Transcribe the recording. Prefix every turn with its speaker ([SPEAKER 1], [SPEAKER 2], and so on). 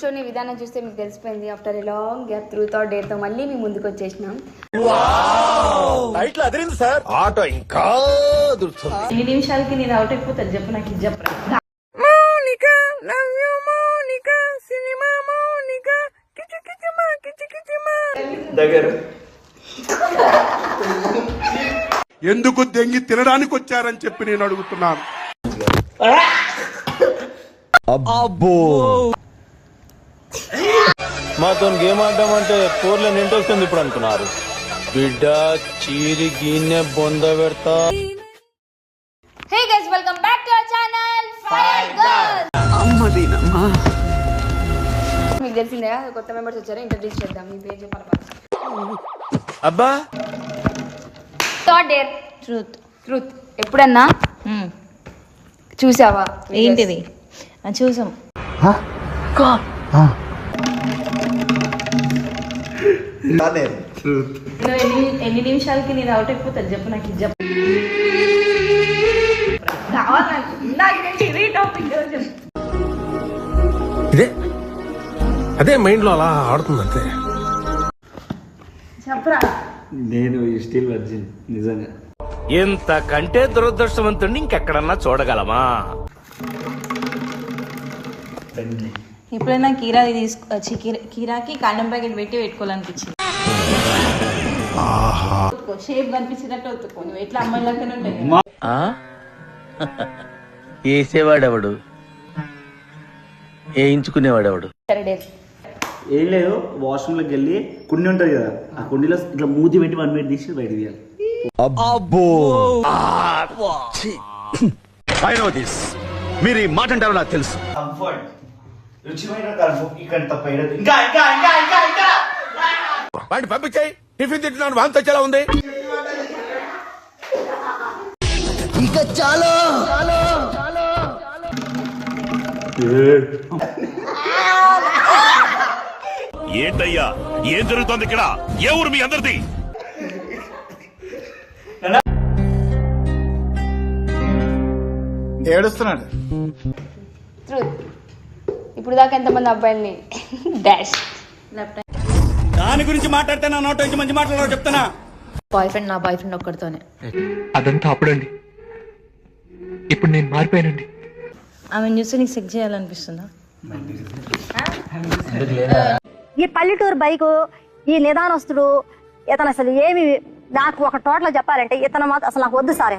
[SPEAKER 1] కూర్చొని విధానం చూస్తే మీకు తెలిసిపోయింది. After a long gap truth or dare తో మళ్ళీ మీ ముందుకు వచ్చేసినాం.
[SPEAKER 2] ఆటో ఇంకా
[SPEAKER 3] ఎన్ని నిమిషాలకి నేను అవుట్ అయిపోతాను చెప్పు, నాకు ఇది చెప్పరా.
[SPEAKER 4] ఎందుకు దెంగి తినడానికి వచ్చారని చెప్పి నేను అడుగుతున్నాను.
[SPEAKER 2] అబ్బో మాతో గేమ్ ఆడమంటే పోర్లో నింటి వస్తుంది ఇప్పుడు అనుకున్నారు. బిడ్డ చీరి గిన్నె బొంద పెడతా.
[SPEAKER 1] Hey guys, welcome back to our channel fire girls.
[SPEAKER 5] అమ్మదీనమ్మా,
[SPEAKER 1] మీకు తెలిసిందే కొత్త మెంబర్స్ వచ్చారు, ఇంట్రడ్యూస్ చేద్దాం. మీ పేరు చెప్పాలి.
[SPEAKER 2] అబ్బా
[SPEAKER 1] థర్డ్ డేర్ ట్రూత్. ట్రూత్ ఎప్పుడన్నా చూసావా?
[SPEAKER 3] ఏంటిది? చూసాం. నువ్వు ఎన్ని నిమిషాలకి నేను అవుట్ అయిపోతాను చెప్పు, నాకు ఇది చెప్పు.
[SPEAKER 6] ఇదే అదే మైండ్ లో అలా ఆడుతుందంతే.
[SPEAKER 3] చెప్పరా.
[SPEAKER 7] నేను స్టిల్ వర్జిన్ నిజంగా.
[SPEAKER 2] ఇంతకంటే దురదృష్టవంతుడిని ఇంకెక్కడన్నా చూడగలమా?
[SPEAKER 3] ఎప్పుడైనా కీరాకి కాండం ప్యాకెట్ పెట్టుకోవాలనిపించింది. షేప్ కనిపించినట్టు ఒత్తుకో. నువ్వు ఎట్లా అమ్మాయి లెక్కనే ఉంటాయి.
[SPEAKER 8] వేసేవాడెవడు, వేయించుకునేవాడెవడు?
[SPEAKER 7] ఏం లేదు, వాష్రూమ్ లోకి వెళ్ళి కుండి ఉంటది కదా, ఆ కుండీలో ఇట్లా మూతి పెట్టి 1 మినిట్ తీసి బయట తీయాలి.
[SPEAKER 2] అబ్బో ఐ నో దిస్. మీరు ఈ మాట అంటారో నాకు తెలుసు.
[SPEAKER 7] కంఫర్ట్ రుచిమైన కంఫర్ట్ ఇక్కడ తప్ప ఇంకా ఇంకా ఇంకా ఇంకా ఇంకా
[SPEAKER 6] వాడిని పంపించాయి. టిఫిన్ తింటున్నాను, వాంతి వచ్చేలా ఉంది.
[SPEAKER 8] ఇక చాలు.
[SPEAKER 9] ఏంటయ్యా, ఏం జరుగుతోంది ఇక్కడ? ఏ ఊరు మీ అందరిది?
[SPEAKER 7] ఏడుస్తున్నాడు.
[SPEAKER 1] ట్రూత్ ఇప్పుడు దాకా ఎంతమంది అబ్బాయిల్ని డాష్
[SPEAKER 7] దాని గురించి మాట్లాడితే నా నోట్ నుంచి మంచి మాట్లాడారు చెప్తానా.
[SPEAKER 3] నా బాయ్ ఫ్రెండ్ ఒక్కడితోనే.
[SPEAKER 5] అదంతా అప్పుడండి, ఇప్పుడు నేను మారిపోయానండి.
[SPEAKER 3] ఆమెను చూస్తే నీకు సెక్ చేయాలనిపిస్తుందా?
[SPEAKER 10] ఈ పల్లెటూరు బైకు, ఈ నిదానస్తుడు ఇతను అసలు ఏమి నాకు ఒక టోటల్ చెప్పాలంటే ఇతను మాత్రం అసలు నాకు వద్దు సార్.